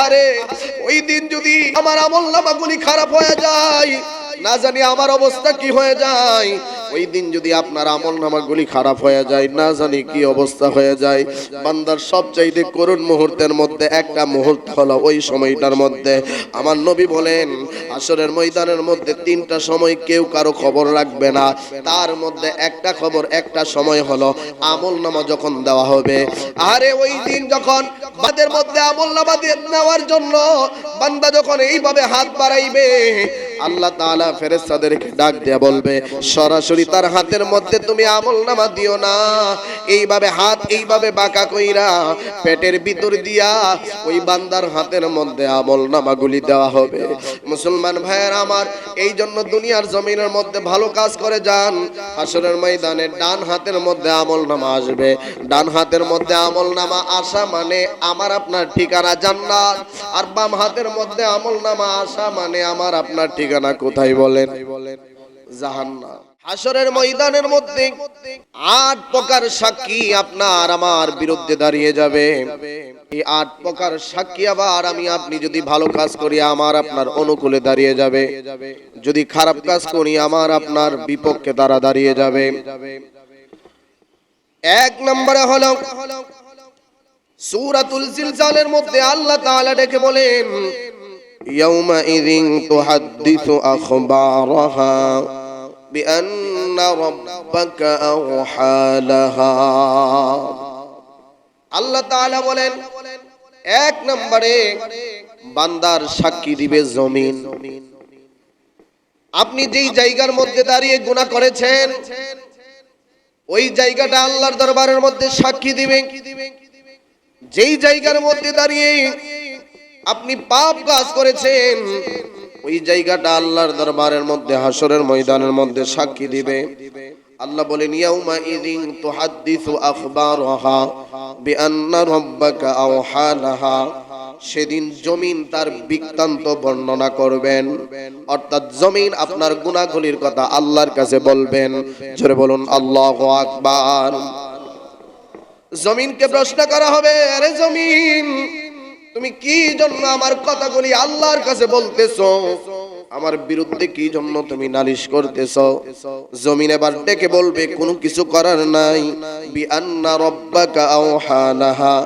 আরে ওই দিন যদি আমার আমলনামাগুলি খারাপ হয়ে যায়, না জানি আমার অবস্থা কি হয়ে যায়। ওই দিন যদি আপনার আমলনামাগুলি খারাপ হয়ে যায়, না জানি কি অবস্থা হয়ে যায়। বান্দার সবচাইতে করুণ মুহূর্তের মধ্যে একটা মুহূর্ত হলো ওই সময়টার মধ্যে আমার নবী বলেন হাসরের ময়দানের মধ্যে তিনটা সময় কেউ কারো খবর রাখবে না। তার মধ্যে একটা খবর, একটা সময় হলো আমলনামা যখন দেওয়া হবে। আরে ওই দিন যখন বাদের মধ্যে আমলনামা নেওয়ার জন্য বান্দা যখন এইভাবে হাত বাড়াইবে, আল্লাহ তাআলা ফেরেশতাদেরকে ডাক দিয়ে বলবে সরাসরি তার হাতের মধ্যে তুমি আমলনামা দিও না, এইভাবে হাত এইভাবে বাঁকা কইরা পেটের ভিতর দিয়া ওই বান্দার হাতের মধ্যে আমলনামাগুলি দেওয়া হবে। মুসলমান ভাইয়ের আমার, এই জন্য দুনিয়ার জমিনের মধ্যে ভালো কাজ করে যান, হাসরের ময়দানে ডান হাতের মধ্যে আমলনামা আসবে। ডান হাতের মধ্যে আমলনামা আসা মানে আমার আপনার ঠিকানা জান্নাত, আর বাম হাতের মধ্যে আমলনামা আসা মানে আমার আপনার ঠিকানা কোথায় বলেন? জাহান্নাম। হাসরের ময়দানের মধ্যে 8 প্রকার সাক্ষী আপনার আমার বিরুদ্ধে দাঁড়িয়ে যাবে। এই 8 প্রকার সাক্ষী আবার আমি আপনি যদি ভালো কাজ করি আমার আপনার অনুকূলে দাঁড়িয়ে যাবে, যদি খারাপ কাজ করি আমার আপনার বিপক্ষে তারা দাঁড়িয়ে যাবে। 1 নম্বরে হলো সূরাতুল জিলজালের মধ্যে আল্লাহ তাআলা ডেকে বলেন ইয়াউমা ইযিন তুহাদ্দিসু আখবারাহা বিআন্না রাব্বাকা আওহা লাহা। আল্লাহ তাআলা বলেন 1 নম্বরে বান্দার সাক্ষী দিবে জমিন। আপনি যেই জায়গার মধ্যে দাঁড়িয়ে গুনাহ করেছেন ওই জায়গাটা আল্লাহর দরবারের মধ্যে সাক্ষী দিবে। যেই জায়গার মধ্যে দাঁড়িয়ে আপনি পাপ কাজ করেছেন ওই জায়গাটা আল্লাহর দরবারের মধ্যে হাসরের ময়দানের মধ্যে সাক্ষী দিবে। আল্লাহ বলেন ইয়াউমা ইযিন তুহাদ্দিসু আখবারাহা বিআন্না রাব্বাকা আওহা লাহা। সেদিন জমিন তার বৃত্তান্ত বর্ণনা করবেন, অর্থাৎ জমিন আপনার গুনাহগুলির কথা আল্লাহর কাছে বলবেন। জোরে বলুন আল্লাহু আকবার। জমিনকে প্রশ্ন করা হবে, আরে জমিন তুমি কি জন্য আমার কথাগুলি আল্লাহর কাছে বলতেছো, আমার বিরুদ্ধে কি জন্য তুমি নালিশ করতেছো? জমিন এবার ডেকে বলবে কোনো কিছু করার নাই, বিআন্না রাব্বাকা আওহা লাহা,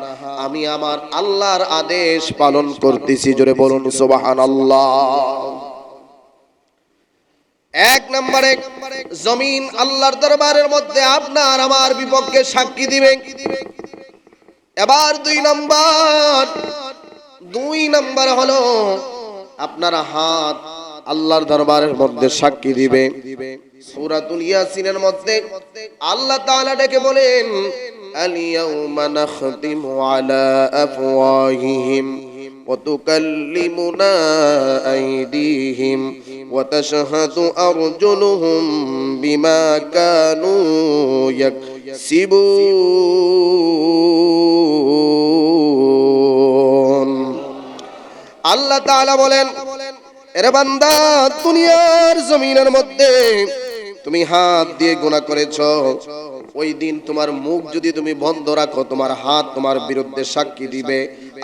আমি আমার আল্লাহর আদেশ পালন করতেছি। জোরে বলুন সুবহানাল্লাহ। 1 নম্বরে জমিন আল্লাহর দরবারের মধ্যে আপনার আমার বিপক্ষে সাক্ষী দিবে। এবার 2 নম্বর হলো আপনার হাত আল্লাহর দরবারের মধ্যে সাক্ষী দিবে। সূরাতুল ইয়াসিনের মধ্যে আল্লাহ তাআলা ডেকে বলেন আল ইয়াউমা নাখতিমু আলা আফওয়াহিহিম ওয়া তুকাল্লিমুনা আইদিহিম ওয়া তাশহাদু আরজুলুহুম বিমা কানু ইয়াকসিবুন। আল্লাহ তাআলা বলেন এরে বান্দা, দুনিয়ার জমিনের মধ্যে তুমি হাত দিয়ে গুনাহ করেছো, ওই দিন তোমার মুখ যদি তুমি বন্ধ রাখো তোমার হাত তোমার বিরুদ্ধে সাক্ষী দিবে।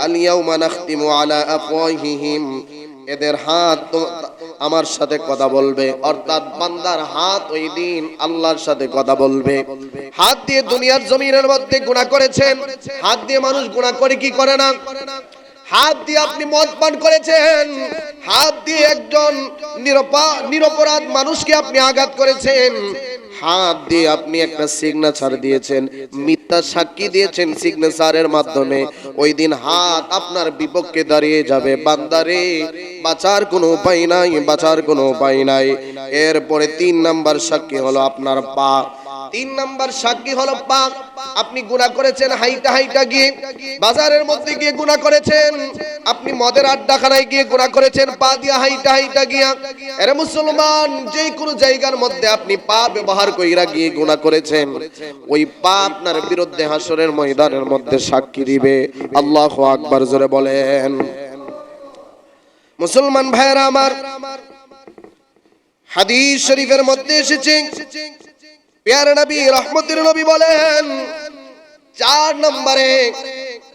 আল ইয়াউমা নাখতিমু আলা আফওয়াহিহিম, এদের হাত আমার সাথে কথা বলবে, অর্থাৎ বান্দার হাত ওই দিন আল্লাহর সাথে কথা বলবে। হাত দিয়ে দুনিয়ার জমিনের মধ্যে গুনাহ করেছেন, হাত দিয়ে মানুষ গুনাহ করে কি করে না? হাত দিয়ে আপনি মদ পান করেছেন, হাত দিয়ে একজন নিরপরাধ মানুষকে আপনি আঘাত করেছেন, হাত দিয়ে আপনি একটা সিগনেচার দিয়েছেন, মিথ্যা সাক্ষী দিয়েছেন সিগনেচারের মাধ্যমে, ওই দিন হাত আপনার বিপক্ষে দাঁড়িয়ে যাবে। বান্দারে বাঁচার কোনো উপায় নাই, বাঁচার কোনো উপায় নাই। এরপরে 3 নাম্বার সাক্ষী হলো আপনার পা। 3 নাম্বার সাক্ষী হলো পা। আপনি গুনাহ করেছেন হাইটা হাইটা গিয়ে, বাজারের মধ্যে গিয়ে গুনাহ করেছেন, আপনি মদের আড্ডাখানায় গিয়ে গুনাহ করেছেন পা দিয়া হাইটা হাইটা গিয়া। আরে মুসলমান, যে কোনো জায়গার মধ্যে আপনি পা ব্যবহার কইরা গিয়ে গুনাহ করেছেন, ওই পা আপনার বিরুদ্ধে হাসরের ময়দানের মধ্যে সাক্ষী দিবে। আল্লাহু আকবার, জোরে বলেন। মুসলমান ভাইরা আমার, হাদিস শরীফের মধ্যে এসেছে প্যারা নবী রহমতের নবী বলেন 4 নম্বরে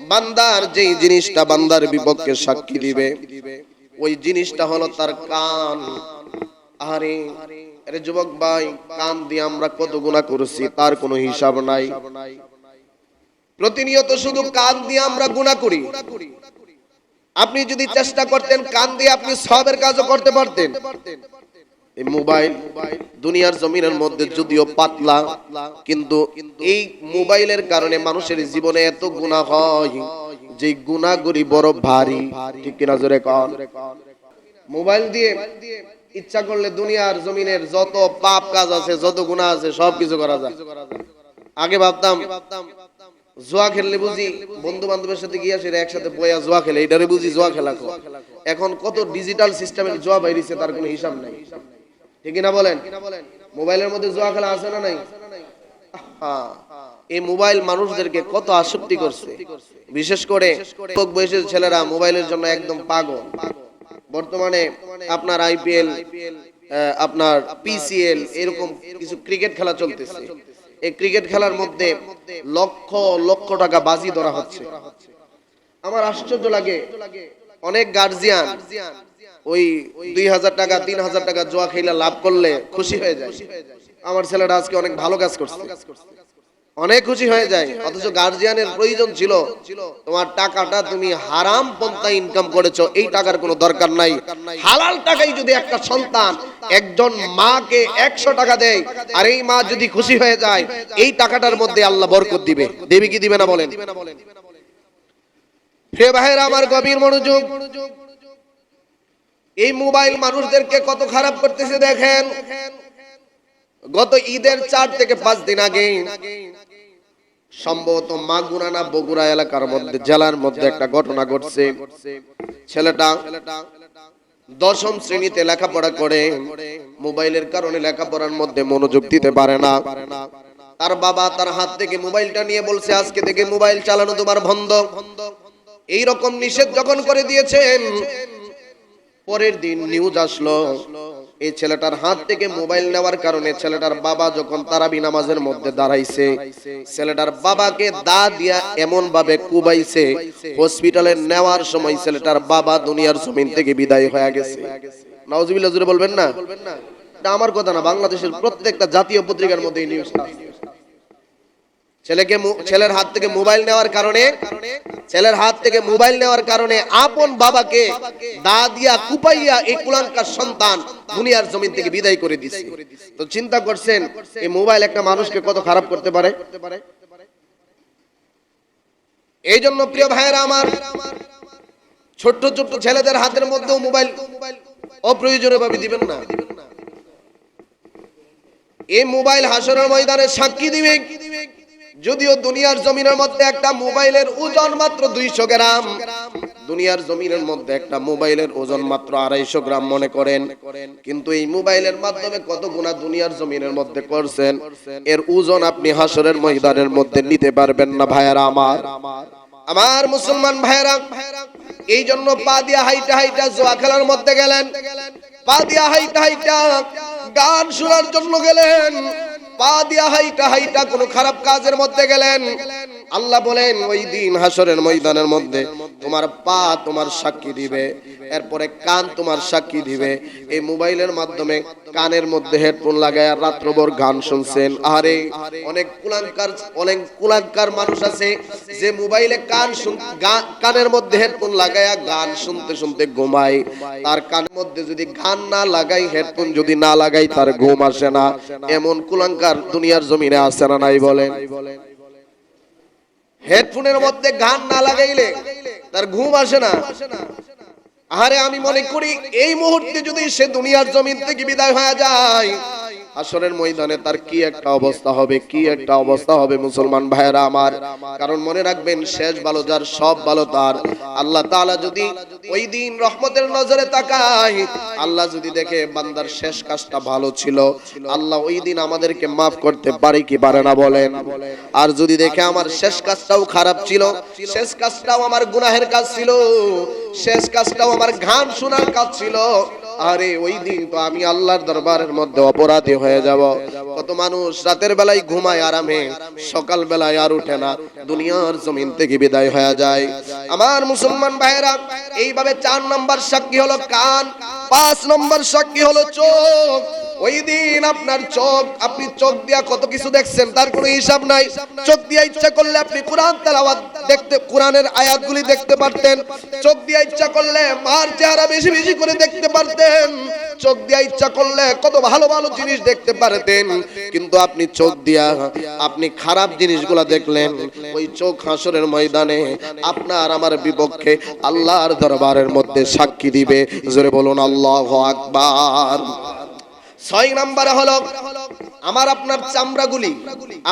বান্দার যেই জিনিসটা বান্দার বিপক্ষে সাক্ষী দিবে ওই জিনিসটা হলো তার কান। আরে আরে যুবক ভাই, কান দিয়ে আমরা কত গুনাহ করেছি তার কোনো হিসাব নাই। প্রতিনিয়ত শুধু কান দিয়ে আমরা গুনাহ করি। আপনি যদি চেষ্টা করতেন কান দিয়ে আপনি সওয়াবের কাজও করতে পারতেন। এই মোবাইল দুনিয়ার জমিনের মধ্যে যদিও পাতলা, কিন্তু এই মোবাইলের কারণে মানুষের জীবনে এত গুনাহ হয় যে গুনাহগুলি বড় ভারী। ঠিক কিনা জোরে কন? মোবাইল দিয়ে ইচ্ছা করলে দুনিয়ার জমিনের যত পাপ কাজ আছে, যত গুনাহ আছে সব কিছু করা যায়। আগে ভাবতাম জুয়া খেললে বুঝি বন্ধু বান্ধবের সাথে গিয়ে সেটা একসাথে বয়া জুয়া খেলে, এটারে বুঝি জুয়া খেলা। এখন কত ডিজিটাল সিস্টেমের জুয়া বাইরেছে তার কোনো হিসাব নাই। ঠিক না বলেন? মোবাইলের মধ্যে জুয়া খেলা আছে না নাই? এই মোবাইল মানুষদেরকে কত আসক্তি করছে। বিশেষ করে যুবক বয়সের ছেলেরা মোবাইলের জন্য একদম পাগল। বর্তমানে আপনার আইপিএল, আপনার পিসিএল, এরকম কিছু ক্রিকেট খেলা চলতেছে। এই ক্রিকেট খেলার মধ্যে লক্ষ লক্ষ টাকা বাজি ধরা হচ্ছে। আমার আশ্চর্য লাগে, অনেক গার্জিয়ান ওই 2000 টাকা 3000 টাকা জুয়া খেলা লাভ করলে খুশি হয়ে যায়। আমার ছেলেটা আজকে অনেক ভালো কাজ করছে, অনেক খুশি হয়ে যায়। অথচ গার্জিয়ানের প্রয়োজন ছিল তোমার টাকাটা তুমি হারাম পন্থায় ইনকাম করেছো, এই টাকার কোনো দরকার নাই। হালাল টাকায় যদি একটা সন্তান একজন মাকে 100 টাকা দেয় আর এই মা যদি খুশি হয়ে যায়, এই টাকাটার মধ্যে আল্লাহ বরকত দিবে। দেবে কি দিবে না বলেন? হে ভাইরা আমার, গভীর মনোযোগ। এই মোবাইল মানুষদেরকে কত খারাপ করতেছে দেখেন। গত ঈদের 4 থেকে 5 দিন আগে সম্ভবত মাগুরা না বগুড়া এলাকার মধ্যে, জেলার মধ্যে একটা ঘটনা ঘটছে। ছেলেটা 10ম শ্রেণীতে লেখাপড়া করে, মোবাইলের কারণে লেখাপড়ার মধ্যে মনোযোগ দিতে পারে না। তার বাবা তার হাত থেকে মোবাইলটা নিয়ে বলছে, আজকে থেকে মোবাইল চালানো তোমার বন্ধ। এই রকম নিষেধ যখন করে দিয়েছেন, পরের দিন নিউজ আসলো এই ছেলেটার হাত থেকে মোবাইল নেওয়ার কারণে ছেলেটার বাবা যখন তারাবি নামাজের মধ্যে দাঁড়াইছে, ছেলেটার বাবাকে দা দিয়া এমন ভাবে কুবাইছে, হসপিটালে নেওয়ার সময় ছেলেটার বাবা দুনিয়ার জমিন থেকে বিদায় হয়ে গেছে। নাউজুবিল্লাহ, জোরে বলবেন না? এটা আমার কথা না, বাংলাদেশের প্রত্যেকটা জাতীয় পত্রিকার মধ্যে এই নিউজটা। ছেলের হাত থেকে মোবাইল নেওয়ার কারণে আপন বাবাকে দা দিয়া কুপাইয়া এই কুলাঙ্কার সন্তান দুনিয়ার জমিন থেকে বিদায় করে দিয়েছে। তো চিন্তা করছেন এই মোবাইল একটা মানুষকে কত খারাপ করতে পারে। এই জন্য প্রিয় ভাইয়েরা আমার, ছোট্ট ছোট্ট ছেলেদের হাতের মধ্যেও মোবাইল অপ্রয়োজনীয় ভাবে দিবেন না। এই মোবাইল হাসরের ময়দানে সাক্ষী দিবে। যদিও দুনিয়ার জমিনের মধ্যে একটা মোবাইলের ওজন মাত্র 200 গ্রাম, দুনিয়ার জমিনের মধ্যে একটা মোবাইলের ওজন মাত্র 250 গ্রাম মনে করেন, কিন্তু এই মোবাইলের মাধ্যমে কত গুনাহ দুনিয়ার জমিনের মধ্যে করছেন, এর ওজন আপনি হাসরের ময়দানের মধ্যে নিতে পারবেন না। ভাইয়ারা আমার মুসলমান ভাইয়ারা, এই জন্য পা দিয়া হাইটা হাইটা জুয়া খেলার মধ্যে গেলেন, পা দিয়া হাইটা হাইটা গান শোনার জন্য গেলেন, পা দিয়া হাইটা হাইটা কোনো খারাপ কাজের মধ্যে গেলেন। আল্লাহ বলেন ওই দিন হাসরের ময়দানের মধ্যে তোমার পা তোমার সাক্ষী দিবে, এরপরে কান তোমার সাক্ষী দিবে। এই মোবাইলের মাধ্যমে কানের মধ্যে হেডফোন লাগায় রাত্রভর গান শুনছেন। আরে অনেক কুলাঙ্কার মানুষ আছে যে মোবাইলে কানের মধ্যে হেডফোন লাগায়া গান শুনতে শুনতে ঘুমায়। তার কানের মধ্যে যদি গান না লাগাই, হেডফোন যদি না লাগাই, তার ঘুম আসে না। এমন কুলাঙ্কার দুনিয়ার জমিনে আছে না নাই বলেন? হেডফোনের মধ্যে গান না লাগাইলে তার ঘুম আসে না। আরে আমি মনে করি এই মুহূর্তে যদি সে দুনিয়ার জমিন থেকে বিদায় হয়ে যায়, হাসরের ময়দানে তার কি একটা অবস্থা হবে, কি একটা অবস্থা হবে মুসলমান ভাইয়েরা আমার। কারণ মনে রাখবেন, শেষ ভালো যার সব ভালো তার। আল্লাহ তাআলা যদি ওই দিন রহমতের নজরে তাকায়, আল্লাহ যদি দেখে বান্দার শেষ কাজটা ভালো ছিল, আল্লাহ ওই দিন আমাদেরকে মাফ করতে পারে কি পারে না বলেন? আর যদি দেখে আমার শেষ কাজটাও খারাপ ছিল, শেষ কাজটাও আমার গুনাহের কাজ ছিল, শেষ কাজটাও আমার গান শোনার কাজ ছিল, আরে ওই দিন তো আমি আল্লাহর দরবারের মধ্যে অপরাধী হয়ে যাব। কত মানুষ রাতের বেলায় ঘুমায় আরামে, সকাল বেলায় আর উঠে না, দুনিয়ার জমিন থেকে বিদায় হয়ে যায়। আমার মুসলমান ভাইরা, এইভাবে 4 নম্বর সাক্ষী হলো কান, 5 নম্বর সাক্ষী হলো চোখ। ওই দিন আপনার চোখ, আপনি চোখ দিয়া কত কিছু দেখছেন তার কোনো হিসাব নাই। চোখ দিয়া ইচ্ছা করলে আপনি কোরআন তেলাওয়াত দেখতে, কোরআনের আয়াতগুলি দেখতে পারতেন। চোখ দিয়া ইচ্ছা করলে মার চেহারা বেশি বেশি করে দেখতে পারতেন। চোখ দিয়া ইচ্ছা করলে কত ভালো ভালো জিনিস দেখতে পারতেন। কিন্তু আপনি চোখ দিয়া আপনি খারাপ জিনিসগুলো দেখলেন। ওই চোখ হাসরের ময়দানে আপনার আমার বিপক্ষে আল্লাহর দরবারের মধ্যে সাক্ষী দিবে। জোরে বলুন আল্লাহু আকবার। 6 নম্বরে হলো আমার আপনার চামড়াগুলি,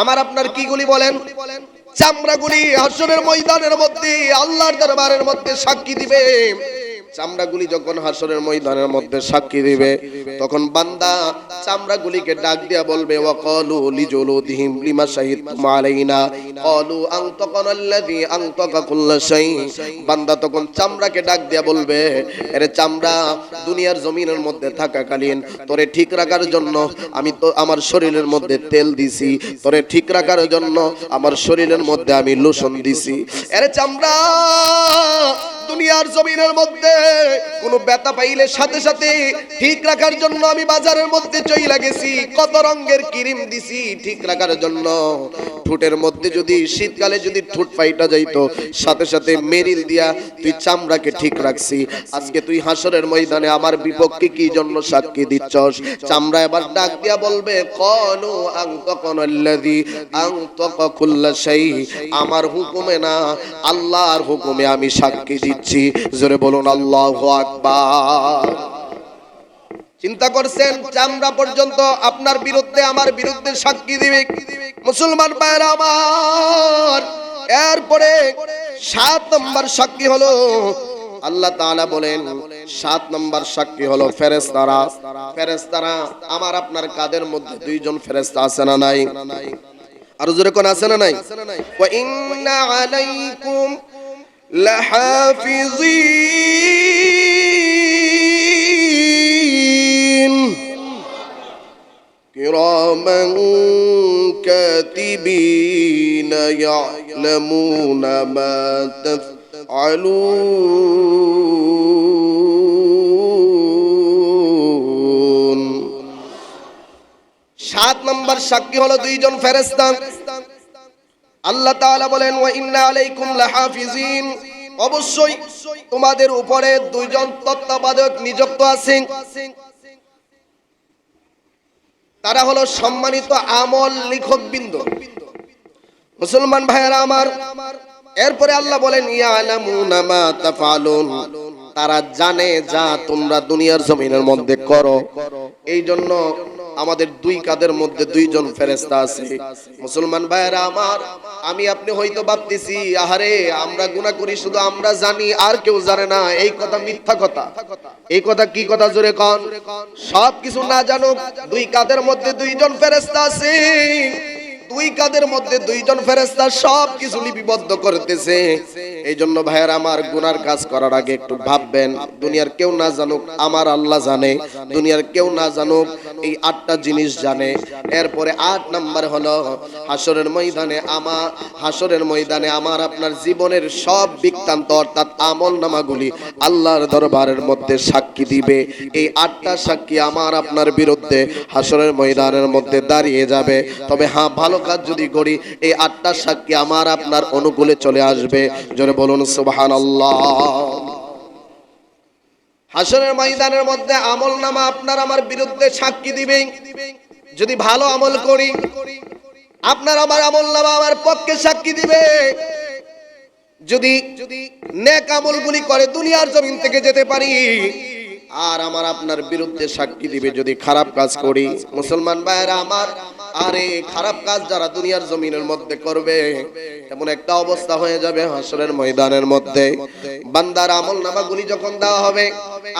আমার আপনার কি গুলি বলেন? চামড়াগুলি হাসরের ময়দানের মধ্যে আল্লাহর দরবারের মধ্যে সাক্ষী দিবে। চামড়াগুলি যখন হাসরের ময়দানের মধ্যে সাক্ষী দিবে, তখন বান্দা চামড়াগুলিকে ডাক দিয়া বলবে, ওয়াকালু লিজুলুদিহিম লিমা শাহিদতুম আলাইনা ক্বালু আনতাকানাল্লাযী আনতাকা কুল্লা শাই। বান্দা তখন চামড়াকে ডাক দিয়া বলবে, আরে চামড়া, দুনিয়ার জমিনের মধ্যে থাকাকালীন তোরে ঠিক রাখার জন্য আমি তো আমার শরীরের মধ্যে তেল দিছি, তোরে ঠিক রাখার জন্য আমার শরীরের মধ্যে আমি লোশন দিছি। আরে চামড়া, দুনিয়ার জমিনের মধ্যে কোনো ব্যথা পাইলে সাথে সাথে ঠিক রাখার জন্য আমি বাজারের মধ্যে চইলা গেছি, কত রঙের ক্রিম দিছি ঠিক রাখার জন্য। ঠোঁটের মধ্যে যদি শীতকালে যদি ঠোঁট ফাইটা যাইতো, সাথে সাথে মেরিল দিয়া তুই চামড়াকে ঠিক রাখছি। আজকে তুই হাসরের ময়দানে আমার বিপক্ষে কি জন্য সাক্ষী দিচ্ছস? চামড়া এবার ডাক দিয়া বলবে, ক্বালু আনতাকানাল্লাযী আনতাকা কুল্লা শাই। আমার হুকুমে না, আল্লাহর হুকুমে আমি সাক্ষী দিচ্ছি। জোরে বলুন আল্লাহু আকবার। চিন্তা করছেন, চামড়া পর্যন্ত আপনার বিরুদ্ধে আমার বিরুদ্ধে সাক্ষী দিবে। মুসলমান ভাইরা আমার, এরপরে 7 নম্বর সাক্ষী হলো আল্লাহ তাআলা বলেন, 7 নম্বর সাক্ষী হলো ফেরেশতারা। ফেরেশতারা আমার আপনার কাদের মধ্যে 2 জন ফেরেশতা আছে না নাই? আর জোরে কোন আছে না নাই? ওয়া ইন্না আলাইকুম লাহাফিজিন কিরামান কাতিবিন ইয়ালামুনা মা তাফআলুন। 7 নম্বর সাক্ষী হলো 2 জন ফেরেশতা। আল্লাহ তাআলা বলেন, ওয়া ইন্না আলাইকুম লাহাফিজিন, অবশ্যই তোমাদের উপরে 2 জন তত্ত্বাবধায়ক নিযুক্ত আছেন। তারা হলো সম্মানিত আমল লিখকবৃন্দ। মুসলমান ভাইয়েরা আমার, এরপরে আল্লাহ বলেন, ইয়ালামুনা মা তাফআলুন, তারা জানে যা তোমরা দুনিয়ার জমিনের মধ্যে করো। এই জন্য আমাদের 2 কাদের মধ্যে 2 জন ফেরেশতা আছে। মুসলমান ভাইয়েরা আমার, আমি আপনি হয়তো ভাবতেছি, আহারে আমরা গুনাহ করি শুধু আমরা জানি আর কেউ জানে না। এই কথা মিথ্যা কথা। এই কথা কি কথা? জোরে কোন। সব কিছু না জানুক, 2 কাদের মধ্যে 2 জন ফেরেশতা আছে। 2 কাদের মধ্যে 2 জন ফেরেশতা সব কিছু লিপিবদ্ধ করতেছে। এই জন্য ভাইয়েরা আমার, গুনার কাজ করার আগে একটু ভাববেন, দুনিয়ার কেউ না জানুক, আমার আল্লাহ জানে। দুনিয়ার কেউ না জানুক, এই 8টা জিনিস জানে। এরপরে 8 নাম্বার হলো হাসরের ময়দানে আমার আপনার জীবনের সব বৃত্তান্ত অর্থাৎ আমলনামাগুলি আল্লাহর দরবারের মধ্যে সাক্ষী দিবে। এই 8টা সাক্ষী আমার আপনার বিরুদ্ধে হাসরের ময়দানের মধ্যে দাঁড়িয়ে যাবে। তবে হ্যাঁ, ভালো কাজ যদি করি, এই 8টা সাক্ষী আমার আপনার অনুকূলে চলে আসবে। জোরে বলুন সুবহানাল্লাহ। হাসরের ময়দানের মধ্যে আমলনামা আপনার আমার বিরুদ্ধে সাক্ষী দিবে। যদি ভালো আমল করি, আপনার আমার আমলনামা আমার পক্ষে সাক্ষী দিবে। যদি নেক আমলগুলি করে দুনিয়ার জমিন থেকে যেতে পারি, আর আমার আপনার বিরুদ্ধে সাক্ষী দিবে যদি খারাপ কাজ করি। মুসলমান ভাইরা আমার, আরে খারাপ কাজ যারা দুনিয়ার জমিনের মধ্যে করবে, এমন একটা অবস্থা হয়ে যাবে হাসরের ময়দানের মধ্যে, বান্দার আমলনামাগুলি যখন দেওয়া হবে,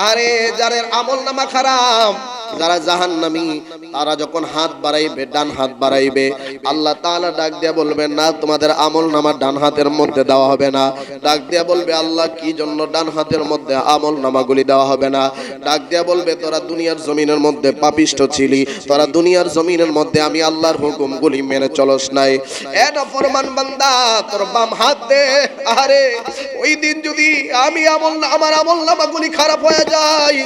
আরে যাদের আমলনামা খারাপ যারা জাহান্নামী তারা যখন হাত বাড়াইবে, ডান হাত বাড়াইবে, আল্লাহ তাআলা ডাক দিয়া বলবেন না তোমাদের আমলনামা ডান হাতের মধ্যে দেওয়া হবে না। ডাক দিয়া বলবে আল্লাহ কি জন্য ডান হাতের মধ্যে আমলনামাগুলি দেওয়া হবে না? ডাক দিয়া বলবে তোরা দুনিয়ার জমিনের মধ্যে পাপিষ্ঠ ছিলি, তোরা দুনিয়ার জমিনের মধ্যে আমি আল্লাহর হুকুমগুলি মেনে চলস নাই। এ নাফরমান বান্দা তোর বাম হাত দে। আরে ওই দিন যদি আমার আমলনামাগুলি খারাপ হয়ে যায়,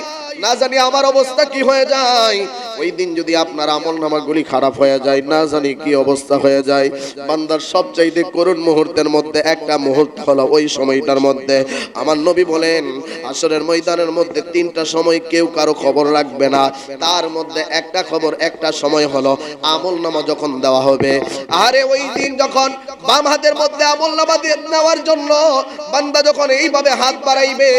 না জানি আমার অবস্থা কি হয়ে যায়। ওই দিন যদি আপনার আমলনামাগুলি খারাপ হয়ে যায়, না জানি কি অবস্থা হয়ে যায়। বান্দার সবচাইতে করুণ মুহূর্তের মধ্যে একটা মুহূর্ত হলো ওই সময়টার মধ্যে আমার নবী বলেন হাসরের ময়দানের মধ্যে তিনটা সময় কেউ কারো খবর রাখবে না। তার মধ্যে একটা খবর, একটা সময় হলো আমলনামা যখন দেওয়া হবে। আরে ওই দিন যখন বাম হাতের মধ্যে আমলনামা নেওয়ার জন্য বান্দা যখন এইভাবে হাত বাড়াইবে,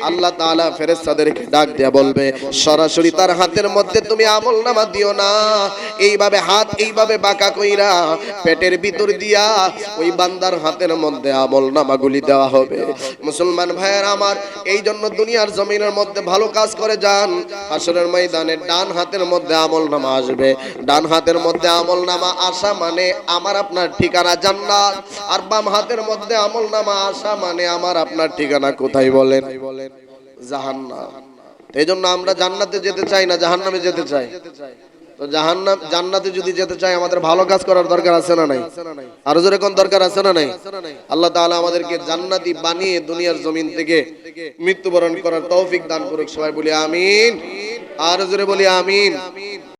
আল্লাহ তাআলা ফেরেশতাদেরকে ডাক দিয়া বলবে সরাসরি তার হাতের মধ্যে তুমি আমলনামা দিও না, এইভাবে হাত এইভাবে বাঁকা কইরা পেটের ভিতর দিয়া ওই বান্দার হাতের মধ্যে আমলনামাগুলি দেওয়া হবে। মুসলমান ভাইয়ের আমার, এই জন্য দুনিয়ার জমিনের মধ্যে ভালো কাজ করে যান, হাসরের ময়দানে ডান হাতের মধ্যে আমলনামা আসবে। ডান হাতের মধ্যে আমলনামা আসা মানে আমার আপনার ঠিকানা জান্নাত, আর বাম হাতের মধ্যে আমলনামা আসা মানে আমার আপনার ঠিকানা কোথায় বলেন? জাহান্নাম। এই জন্য আমরা জান্নাতে যেতে চাই না, জাহান্নামে যেতে চাই। তো জান্নাতে যদি যেতে চাই আমাদের ভালো কাজ করার দরকার আছে না নাই? আরো জোরে কোন দরকার আছে না নাই? আল্লাহ তাআলা আমাদেরকে জান্নাতি বানিয়ে দুনিয়ার জমিন থেকে মৃত্যুবরণ করার তৌফিক দান করুক। সবাই বলি আমিন, আরো জোরে বলি আমিন।